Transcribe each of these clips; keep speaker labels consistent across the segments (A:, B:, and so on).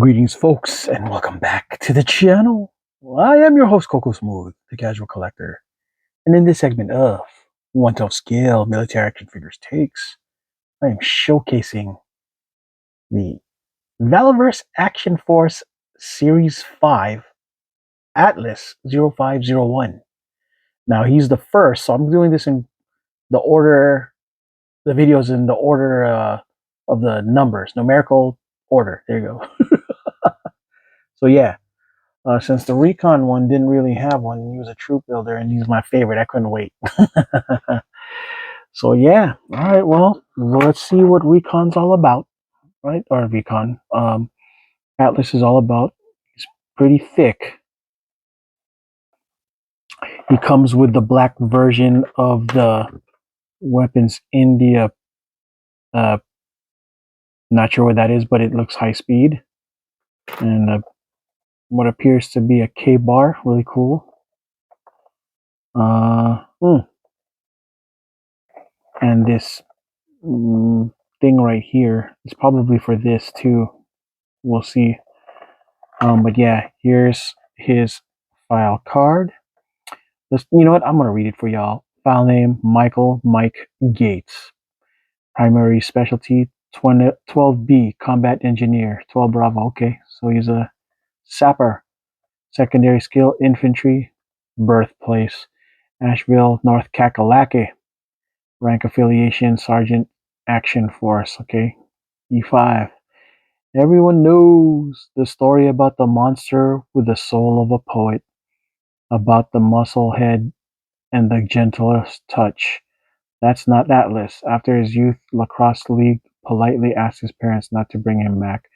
A: Greetings, folks, and welcome back to the channel. I am your host, Coco Smooth, the casual collector. And in this segment of 1/12 scale military action figures takes, I am showcasing the Valaverse Action Force Series 5 Atlas 0501. Now, he's the first, so I'm doing this in the order, the videos in the order of the numbers, numerical order. There you go. So, yeah. Since the Recon one didn't really have one, he was a troop builder, and he's my favorite. I couldn't wait. So yeah, all right. Well, let's see what Recon's all about, right? Or Recon. Atlas is all about. He's pretty thick. He comes with the black version of the Weapons India. Not sure what that is, but it looks high speed, and what appears to be a K bar, really cool. And this thing right here is probably for this too. We'll see. But yeah, here's his file card. You know what? I'm gonna read it for y'all. File name: Michael Mike Gates. Primary specialty: 12B Combat Engineer. 12 Bravo. Okay, so he's a sapper. Secondary skill: Infantry. Birthplace: Asheville, North Kakalaki. Rank affiliation: Sergeant Action Force. Okay, E5. Everyone knows the story about the monster with the soul of a poet, about the muscle head and the gentlest touch. That's not Atlas. After his youth lacrosse league politely asked his parents not to bring him back,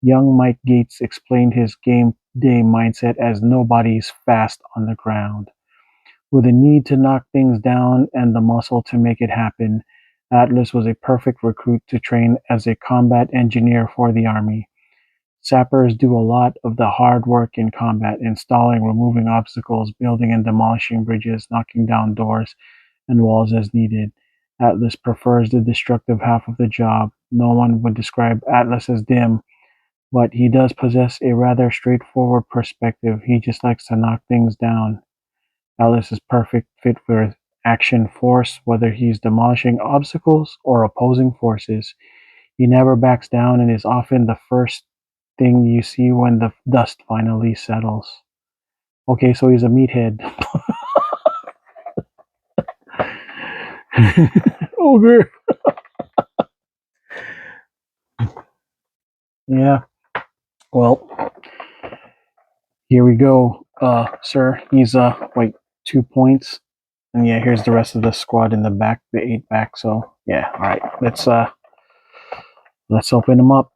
A: young Mike Gates explained his game day mindset as nobody's fast on the ground. With a need to knock things down and the muscle to make it happen, Atlas was a perfect recruit to train as a combat engineer for the Army. Sappers do a lot of the hard work in combat, installing, removing obstacles, building and demolishing bridges, knocking down doors and walls as needed. Atlas prefers the destructive half of the job. No one would describe Atlas as dim, but he does possess a rather straightforward perspective. He just likes to knock things down. Atlas is perfect fit for action force, whether he's demolishing obstacles or opposing forces. He never backs down and is often the first thing you see when the dust finally settles. Okay, so he's a meathead. Okay. Yeah. Well, here we go, sir. He's wait, 2 points. And yeah, here's the rest of the squad in the back, the 8 back. So yeah, all right. Let's open them up.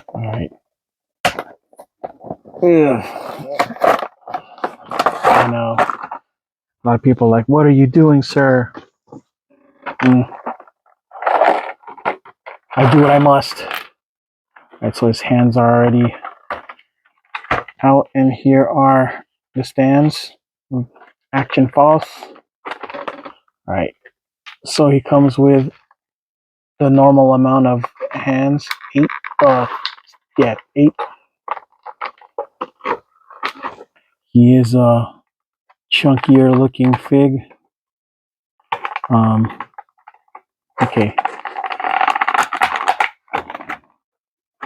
A: All right. Ugh. I know. A lot of people are like, what are you doing, sir? I do what I must. All right, so his hands are already out, and here are the stands. Action false. All right. So he comes with the normal amount of hands. 8. Yeah, 8. He is a chunkier looking fig. Okay.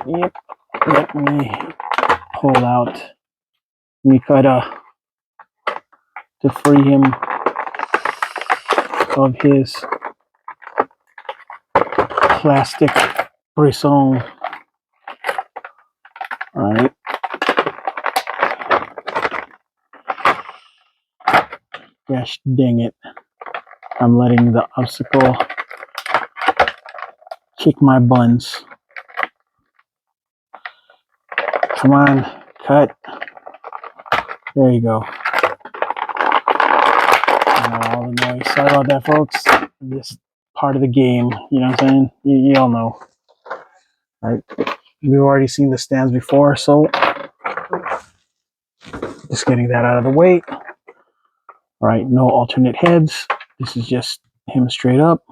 A: Yep. Let me pull out Mikata to free him of his plastic brisson. All right. Gosh dang it. I'm letting the obstacle kick my buns. Come on, cut. There you go. All the noise. Sorry about that, folks. This part of the game, you know what I'm saying? You all know. All right. We've already seen the stands before, so just getting that out of the way. All right, no alternate heads. This is just him straight up.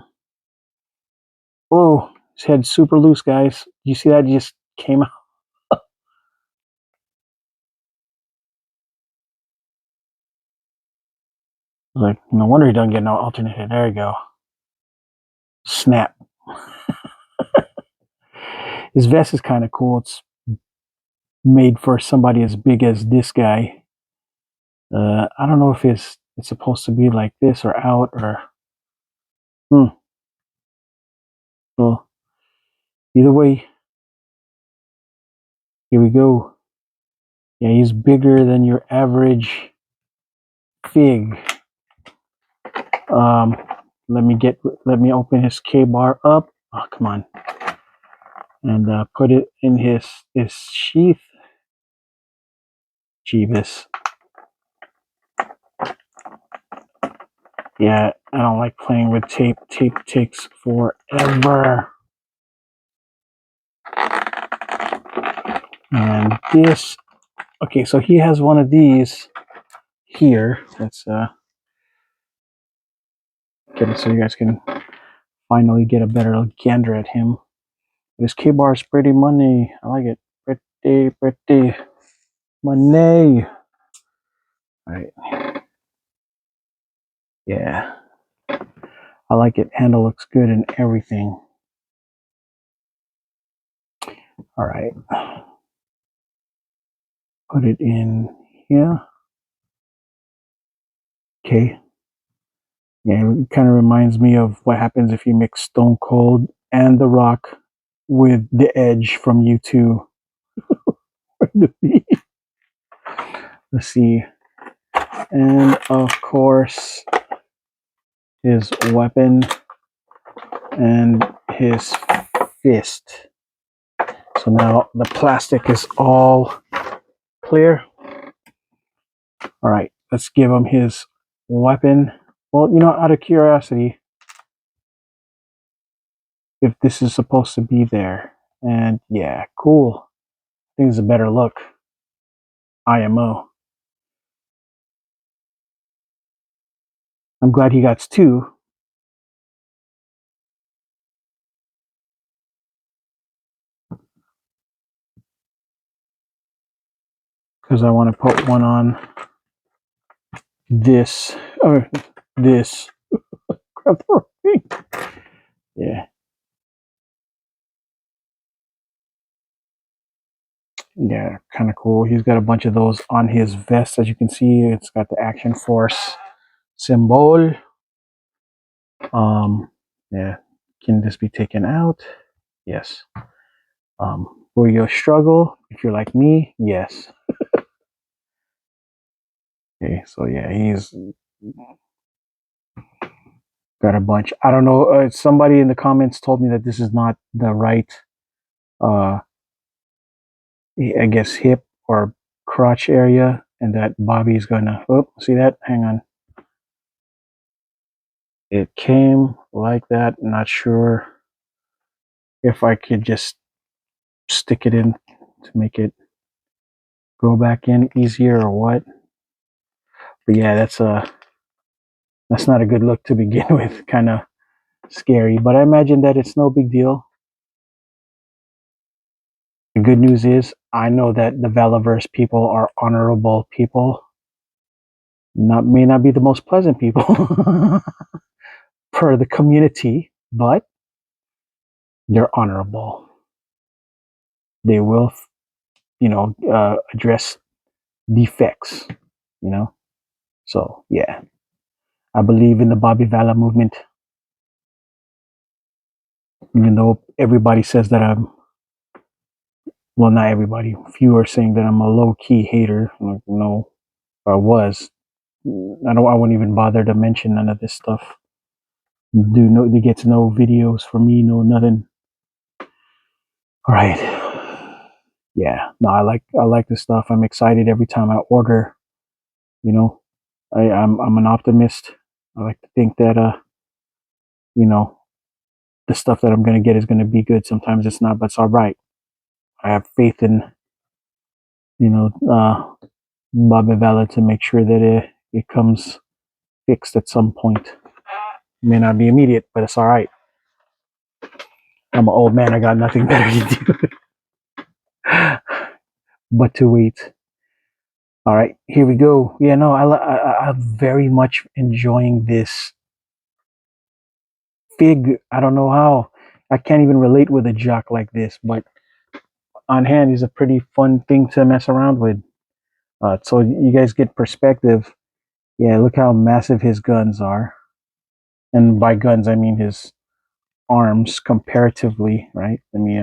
A: Whoa, His head's super loose, guys. You see that? It just came out. Like, no wonder he doesn't get no alternate head. There you go. Snap. His vest is kind of cool. It's made for somebody as big as this guy. I don't know if it's supposed to be like this or out or. Well, either way, here we go. Yeah, he's bigger than your average fig. Um, let me open his K bar up. Oh, come on, and put it in his sheath. Jeebus. Yeah, I don't like playing with tape. Tape takes forever. And this, okay, so he has one of these here. Let's get it so you guys can finally get a better gander at him. This K bar is pretty money. I like it. Pretty money. All right. Yeah. I like it. Handle looks good and everything. All right. Put it in here. Okay. Yeah, it kind of reminds me of what happens if you mix Stone Cold and The Rock with The Edge from U2. Let's see. And of course, his weapon and his fist. So now the plastic is all clear. All right, let's give him his weapon. Well, you know, out of curiosity, if this is supposed to be there. And yeah, cool. I think it's a better look. IMO. I'm glad he got two. Because I want to put one on this. Or this. Yeah. Yeah, kind of cool. He's got a bunch of those on his vest, as you can see. It's got the Action Force symbol. Yeah. Can this be taken out? Yes. Will you struggle if you're like me? Yes. Okay, so yeah, he's got a bunch. I don't know. Somebody in the comments told me that this is not the right, uh, I guess, hip or crotch area, and that Bobby's gonna. Oh, see that? Hang on. It came like that. Not sure if I could just stick it in to make it go back in easier or what. But yeah, that's not a good look to begin with. Kind of scary, but I imagine that it's no big deal. The good news is I know that the Valaverse people are honorable people. May not be the most pleasant people per the community, but they're honorable. They will, address defects. You know, so yeah, I believe in the Bobby Vala movement, even though everybody says that I'm. Well, not everybody. Few are saying that I'm a low key hater. Like, no, or was. I wouldn't even bother to mention none of this stuff. They get to know videos from me, no nothing. All right. Yeah. No, I like this stuff. I'm excited every time I order. You know, I'm an optimist. I like to think that you know, the stuff that I'm gonna get is gonna be good. Sometimes it's not, but it's all right. I have faith in, Bobby Valla to make sure that it comes fixed at some point. It may not be immediate, but it's all right. I'm an old man. I got nothing better to do but to wait. All right, here we go. Yeah, no, I'm very much enjoying this fig. I don't know how. I can't even relate with a jock like this, but on hand, he's a pretty fun thing to mess around with. So you guys get perspective. Yeah, look how massive his guns are. And by guns, I mean his arms comparatively, right? Let me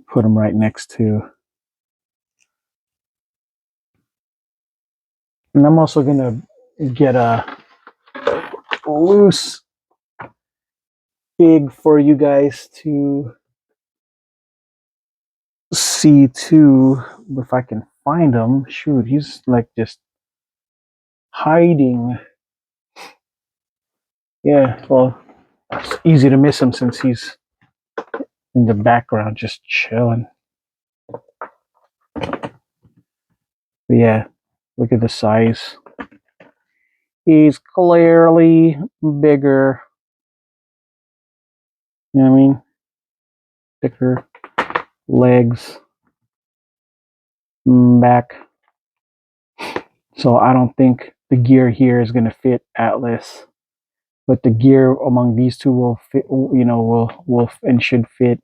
A: put him right next to. And I'm also going to get a loose fig for you guys to see too. If I can find him. Shoot, he's like just hiding. Yeah, well, it's easy to miss him since he's in the background just chilling. But yeah, look at the size. He's clearly bigger. You know what I mean? Thicker legs, back. So I don't think the gear here is going to fit Atlas, but the gear among these two will fit. You know, will and should fit.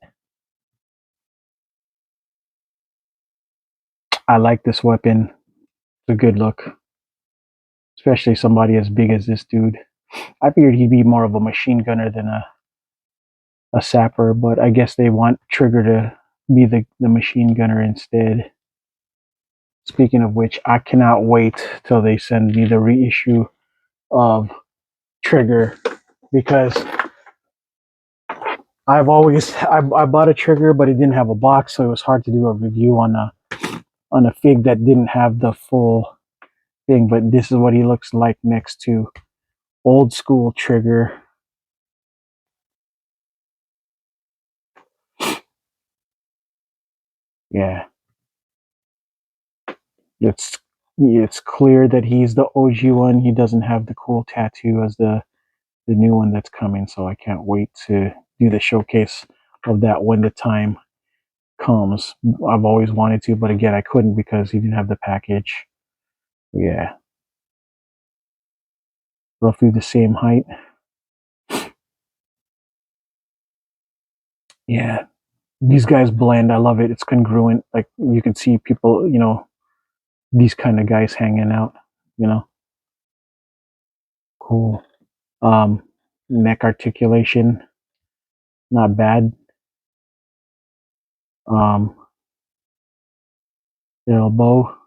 A: I like this weapon. It's a good look, especially somebody as big as this dude. I figured he'd be more of a machine gunner than a sapper, but I guess they want Trigger to be the machine gunner instead. Speaking of which, I cannot wait till they send me the reissue of Trigger, because I bought a Trigger, but it didn't have a box, so it was hard to do a review on a fig that didn't have the full thing. But this is what he looks like next to old school Trigger. Yeah, it's it's clear that he's the OG one. He doesn't have the cool tattoo as the new one that's coming, so I can't wait to do the showcase of that when the time comes. I've always wanted to, but again, I couldn't because he didn't have the package. Yeah, roughly the same height. Yeah, these guys blend. I love it. It's congruent. Like you can see people, these kind of guys hanging out. You know, cool. Um, Neck articulation, not bad. Um, Elbow,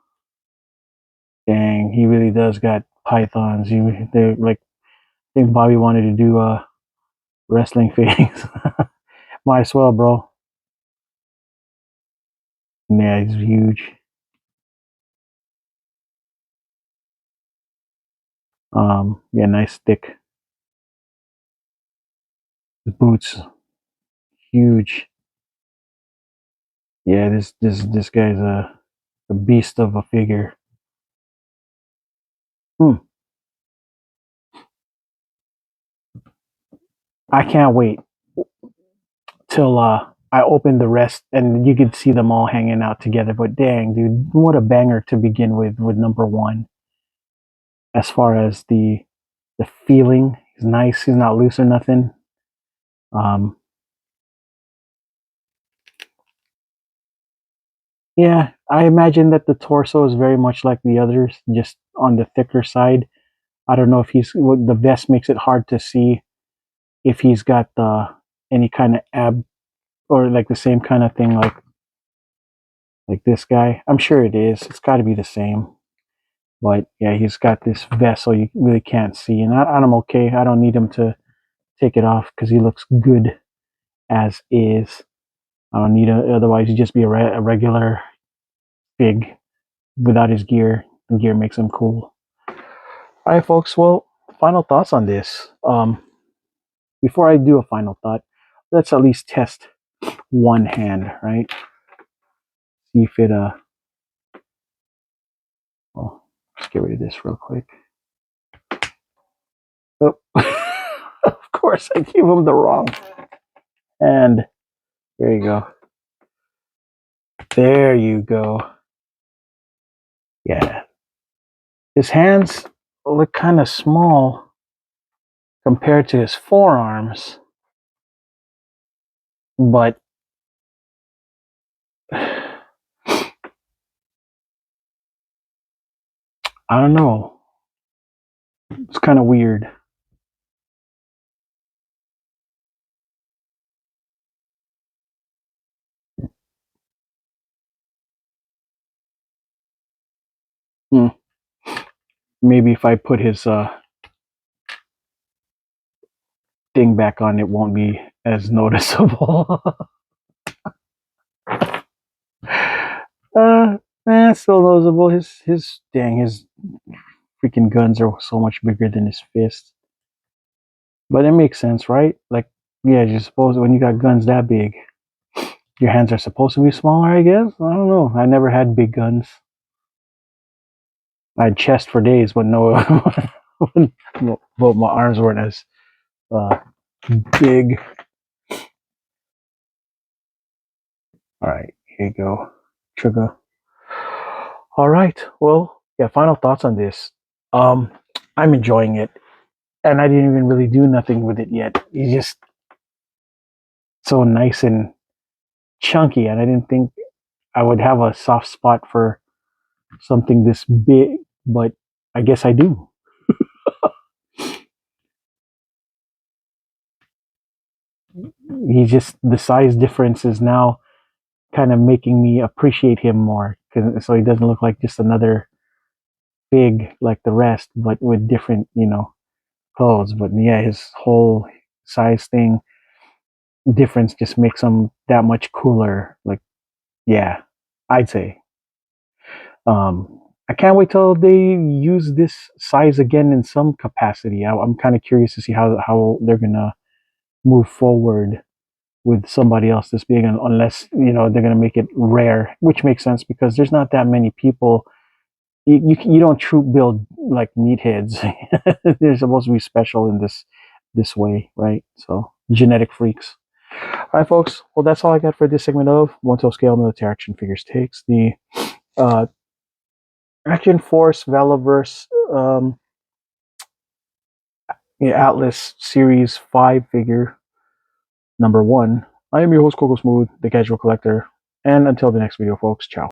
A: dang, he really does got pythons. They're like, I think Bobby wanted to do wrestling fittings. Might as well, bro. Yeah, he's huge. Yeah, nice thick boots, huge. Yeah, this guy's a beast of a figure. Hmm. I can't wait till I open the rest and you can see them all hanging out together. But dang, dude, what a banger to begin with number one. As far as the feeling, he's nice. He's not loose or nothing. Um, yeah, I imagine that the torso is very much like the others, just on the thicker side. I don't know if the vest makes it hard to see if he's got any kind of ab or like the same kind of thing like this guy. I'm sure it is. It's got to be the same. But yeah, he's got this vest, so you really can't see. And I'm okay. I don't need him to take it off because he looks good as is. I don't need it. Otherwise, he'd just be a regular fig without his gear. The gear makes him cool. All right, folks. Well, final thoughts on this. Before I do a final thought, let's at least test one hand, right? See if it well, let's get rid of this real quick. Oh, of course I gave him the wrong. And there you go. There you go. Yeah. His hands look kind of small compared to his forearms, but I don't know. It's kind of weird. Hmm. Maybe if I put his thing back on, it won't be as noticeable. Still noticeable. His freaking guns are so much bigger than his fists. But it makes sense, right? Like, yeah, you're supposed when you got guns that big, your hands are supposed to be smaller, I guess. I don't know. I never had big guns. I had chest for days, but no, but my arms weren't as uh, big. All right, here you go, trigger. All right, well, yeah. Final thoughts on this. Um, I'm enjoying it, and I didn't even really do nothing with it yet. It's just so nice and chunky, and I didn't think I would have a soft spot for something this big, but I guess I do. He just the size difference is now kind of making me appreciate him more, so he doesn't look like just another big like the rest, but with different, clothes. But yeah, his whole size thing difference just makes him that much cooler. Like, yeah, I'd say. I can't wait till they use this size again in some capacity. I'm kind of curious to see how they're gonna move forward with somebody else this big, unless they're gonna make it rare, which makes sense because there's not that many people. You don't troop build like meatheads. They're supposed to be special in this way, right? So genetic freaks. All right, folks. Well, that's all I got for this segment of One to Scale Military Action Figures Takes. The uh, Action Force Valaverse Atlas Series 5 figure number 1. I am your host, Coco Smooth, the Casual Collector. And until the next video, folks, ciao.